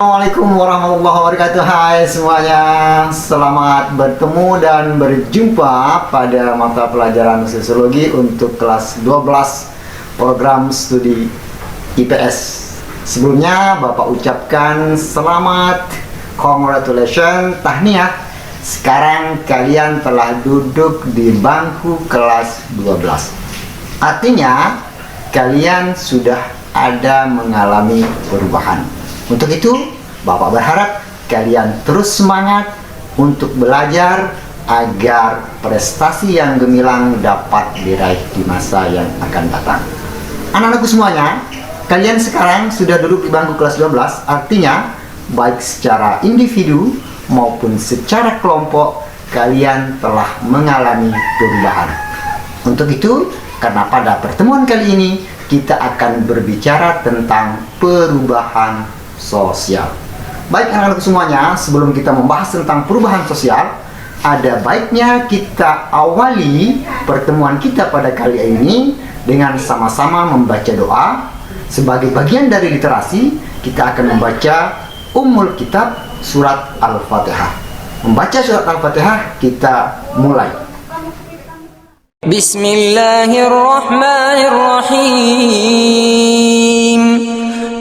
Assalamualaikum warahmatullahi wabarakatuh. Hai semuanya, selamat bertemu dan berjumpa pada mata pelajaran sosiologi untuk kelas 12 program studi IPS. Sebelumnya Bapak ucapkan selamat, congratulations, tahniah. Sekarang kalian telah duduk di bangku kelas 12. Artinya kalian sudah ada mengalami perubahan. Untuk itu, Bapak berharap kalian terus semangat untuk belajar agar prestasi yang gemilang dapat diraih di masa yang akan datang. Anak-anakku semuanya, kalian sekarang sudah duduk di bangku kelas 12, artinya baik secara individu maupun secara kelompok kalian telah mengalami perubahan. Untuk itu, karena pada pertemuan kali ini kita akan berbicara tentang perubahan sosial. Baik anak-anak semuanya, sebelum kita membahas tentang perubahan sosial, ada baiknya kita awali pertemuan kita pada kali ini dengan sama-sama membaca doa. Sebagai bagian dari literasi, kita akan membaca Ummul Kitab surat Al-Fatihah. Membaca surat Al-Fatihah, kita mulai. Bismillahirrahmanirrahim.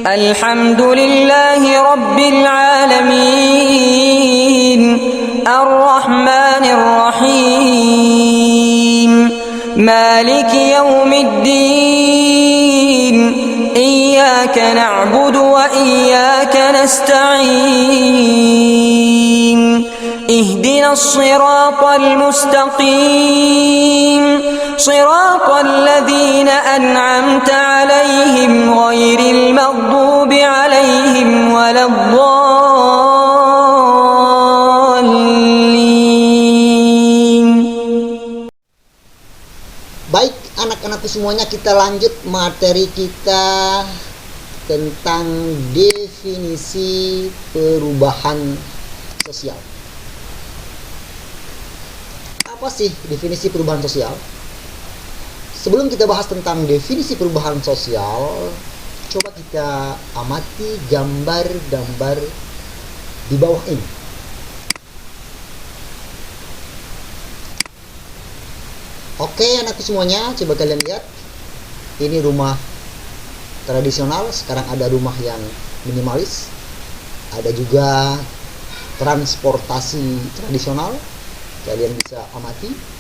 Alhamdulillahi Rabbil Alamin. Ar-Rahmanir-Rahim. Maliki Yawmiddin. Iyyaka na'budu wa iyyaka nasta'in. Ihdinas siratal mustaqim. Siratal ladzina an'amta 'alaihim ghairil maghdubi 'alaihim waladdallin. Baik anak-anakku semuanya, kita lanjut materi kita tentang definisi perubahan sosial. Apa sih definisi perubahan sosial? Sebelum kita bahas tentang definisi perubahan sosial, coba kita amati gambar-gambar di bawah ini. Oke anakku semuanya, coba kalian lihat. Ini rumah tradisional, sekarang ada rumah yang minimalis. Ada juga transportasi tradisional. Kalian bisa amati.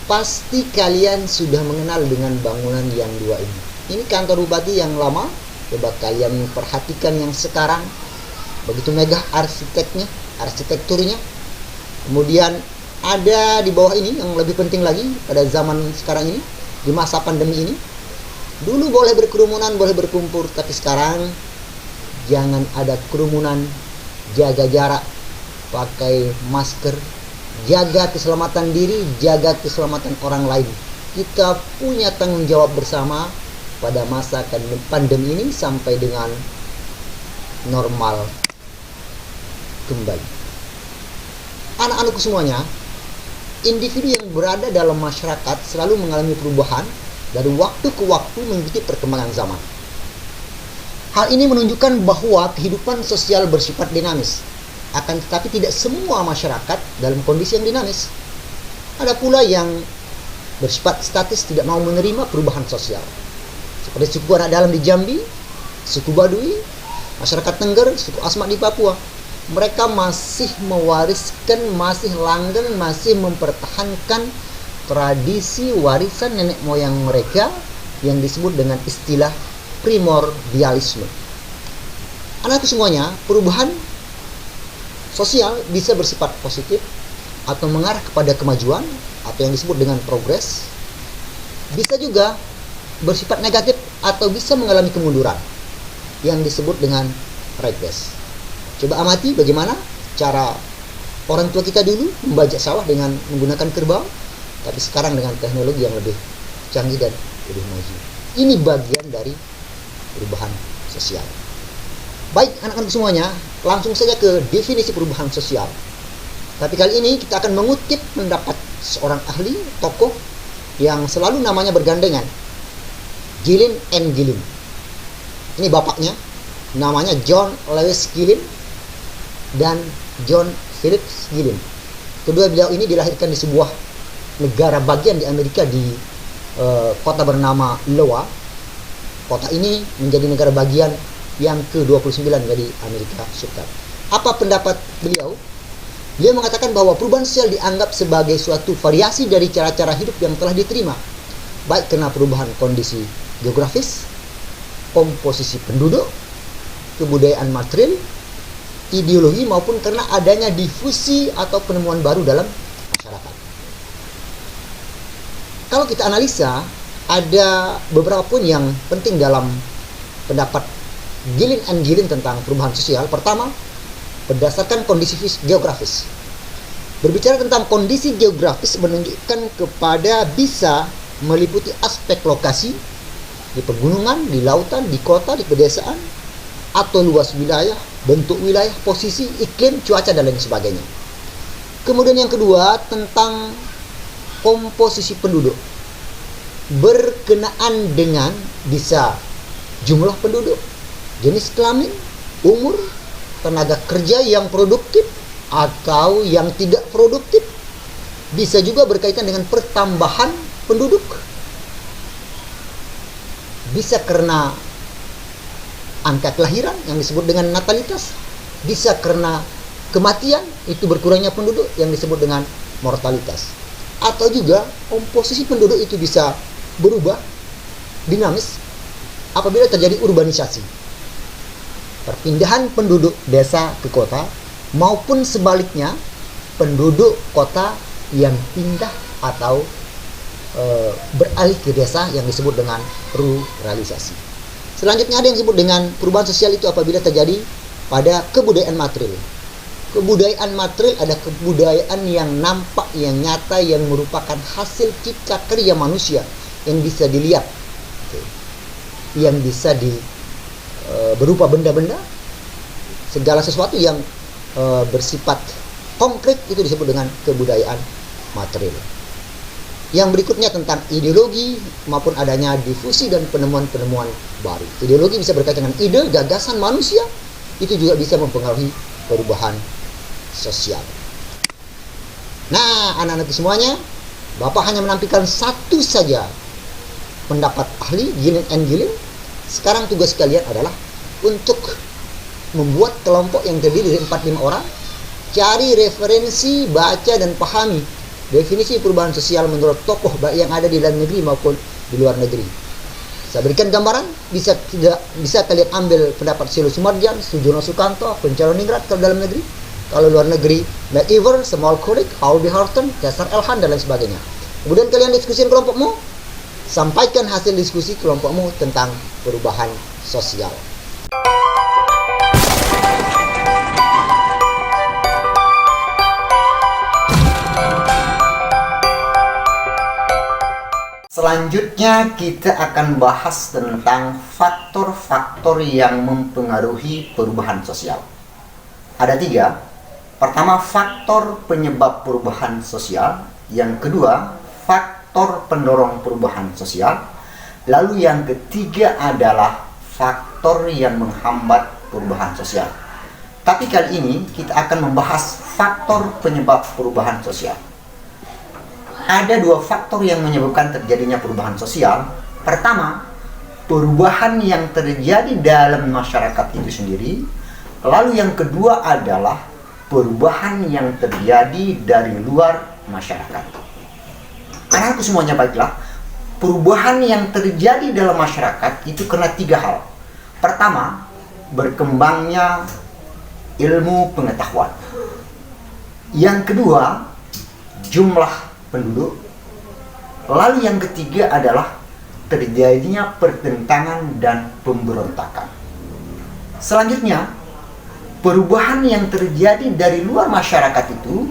Pasti kalian sudah mengenal dengan bangunan yang dua ini. Ini kantor bupati yang lama. Coba kalian perhatikan yang sekarang. Begitu megah arsitekturnya. Kemudian ada di bawah ini yang lebih penting lagi pada zaman sekarang ini, di masa pandemi ini. Dulu boleh berkerumunan, boleh berkumpul, tapi sekarang jangan ada kerumunan, jaga jarak, pakai masker, jaga keselamatan diri, jaga keselamatan orang lain. Kita punya tanggung jawab bersama pada masa pandemi ini sampai dengan normal kembali. Anak-anakku semuanya, individu yang berada dalam masyarakat selalu mengalami perubahan dari waktu ke waktu mengikuti perkembangan zaman. Hal ini menunjukkan bahwa kehidupan sosial bersifat dinamis. Akan tetapi tidak semua masyarakat dalam kondisi yang dinamis. Ada pula yang bersifat statis, tidak mau menerima perubahan sosial. Seperti suku anak dalam di Jambi, suku Baduy, masyarakat Tengger, suku Asmat di Papua. Mereka masih mewariskan, masih langgeng, masih mempertahankan tradisi warisan nenek moyang mereka yang disebut dengan istilah primordialisme. Anakku semuanya, perubahan sosial bisa bersifat positif atau mengarah kepada kemajuan atau yang disebut dengan progres. Bisa juga bersifat negatif atau bisa mengalami kemunduran yang disebut dengan regres. Coba amati bagaimana cara orang tua kita dulu membajak sawah dengan menggunakan kerbau, tapi sekarang dengan teknologi yang lebih canggih dan lebih maju. Ini bagian dari perubahan sosial. Baik anak-anak semuanya, langsung saja ke definisi perubahan sosial. Tapi kali ini kita akan mengutip pendapat seorang ahli, tokoh yang selalu namanya bergandengan, Gilin and Gilin. Ini bapaknya, namanya John Lewis Gillin dan John Phillips Gillin. Kedua beliau ini dilahirkan di sebuah negara bagian di Amerika di kota bernama Iowa. Kota ini menjadi negara bagian yang ke-29 dari Amerika Serikat. Apa pendapat beliau? Beliau mengatakan bahwa perubahan sosial dianggap sebagai suatu variasi dari cara-cara hidup yang telah diterima, baik karena perubahan kondisi geografis, komposisi penduduk, kebudayaan material, ideologi, maupun karena adanya difusi atau penemuan baru dalam masyarakat. Kalau kita analisa, ada beberapa poin yang penting dalam pendapat Gillin and Gillin tentang perubahan sosial. Pertama, berdasarkan kondisi geografis. Berbicara tentang kondisi geografis menunjukkan kepada bisa meliputi aspek lokasi di pegunungan, di lautan, di kota, di pedesaan, atau luas wilayah, bentuk wilayah, posisi, iklim, cuaca, dan lain sebagainya. Kemudian yang kedua, tentang komposisi penduduk. Berkenaan dengan bisa jumlah penduduk, jenis kelamin, umur, tenaga kerja yang produktif atau yang tidak produktif. Bisa juga berkaitan dengan pertambahan penduduk. Bisa karena angka kelahiran yang disebut dengan natalitas. Bisa karena kematian, itu berkurangnya penduduk yang disebut dengan mortalitas. Atau juga komposisi penduduk itu bisa berubah dinamis apabila terjadi urbanisasi, perpindahan penduduk desa ke kota, maupun sebaliknya penduduk kota yang pindah atau beralih ke desa yang disebut dengan ruralisasi. Selanjutnya ada yang disebut dengan perubahan sosial itu apabila terjadi pada kebudayaan material. Kebudayaan material ada kebudayaan yang nampak, yang nyata, yang merupakan hasil cipta karya manusia yang bisa dilihat, yang bisa berupa benda-benda, segala sesuatu yang bersifat konkret, itu disebut dengan kebudayaan material. Yang berikutnya tentang ideologi maupun adanya difusi dan penemuan-penemuan baru. Ideologi bisa berkaitan dengan ide, gagasan manusia, itu juga bisa mempengaruhi perubahan sosial. Nah, anak-anak semuanya, Bapak hanya menampilkan satu saja pendapat ahli Gillin and Gillin. Sekarang tugas kalian adalah untuk membuat kelompok yang terdiri dari 4-5 orang, cari referensi, baca dan pahami definisi perubahan sosial menurut tokoh baik yang ada di dalam negeri maupun di luar negeri. Saya berikan gambaran, bisa kalian ambil pendapat Silo Sumarjan, Sujono Sukanto, Pencaloningrat kalau dalam negeri. Kalau luar negeri, McIver, Small Kurik, Howdy Horton, Cesar Elhan dan lain sebagainya. Kemudian kalian diskusikan kelompokmu, sampaikan hasil diskusi kelompokmu tentang perubahan sosial. Selanjutnya kita akan bahas tentang faktor-faktor yang mempengaruhi perubahan sosial. Ada 3. Pertama, faktor penyebab perubahan sosial. Yang kedua, faktor pendorong perubahan sosial. Lalu yang ketiga adalah faktor yang menghambat perubahan sosial. Tapi kali ini kita akan membahas faktor penyebab perubahan sosial. Ada 2 faktor yang menyebabkan terjadinya perubahan sosial. Pertama, perubahan yang terjadi dalam masyarakat itu sendiri. Lalu yang kedua adalah perubahan yang terjadi dari luar masyarakat. Anak-anakku semuanya, baiklah, perubahan yang terjadi dalam masyarakat itu karena 3 hal. Pertama, berkembangnya ilmu pengetahuan. Yang kedua, jumlah penduduk. Lalu yang ketiga adalah terjadinya pertentangan dan pemberontakan. Selanjutnya, perubahan yang terjadi dari luar masyarakat itu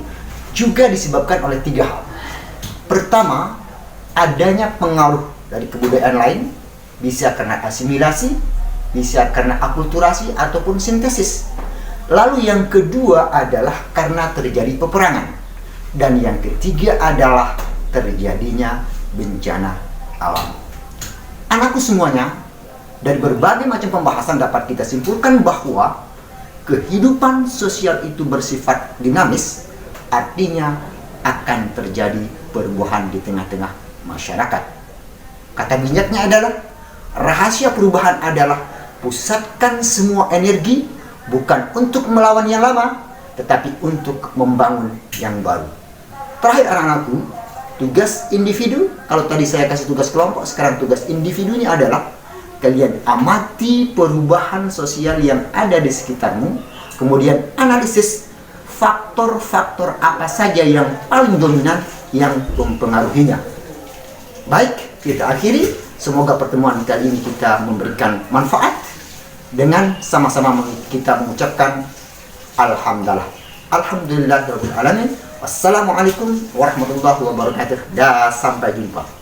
juga disebabkan oleh 3 hal. Pertama, adanya pengaruh dari kebudayaan lain, bisa karena asimilasi, bisa karena akulturasi ataupun sintesis. Lalu yang kedua adalah karena terjadi peperangan. Dan yang ketiga adalah terjadinya bencana alam. Anakku semuanya, Dari berbagai macam pembahasan dapat kita simpulkan bahwa kehidupan sosial itu bersifat dinamis, artinya akan terjadi perubahan di tengah-tengah masyarakat. Kata bijaknya adalah, rahasia perubahan adalah pusatkan semua energi bukan untuk melawan yang lama, tetapi untuk membangun yang baru. Terakhir anak-anakku, tugas individu, kalau tadi saya kasih tugas kelompok, sekarang tugas individunya adalah kalian amati perubahan sosial yang ada di sekitarmu, kemudian analisis faktor-faktor apa saja yang paling dominan yang mempengaruhinya. Baik, kita akhiri. Semoga pertemuan kali ini kita memberikan manfaat dengan sama-sama kita mengucapkan Alhamdulillah. Alhamdulillahirabbil alamin. Wassalamualaikum warahmatullahi wabarakatuh. Dan sampai jumpa.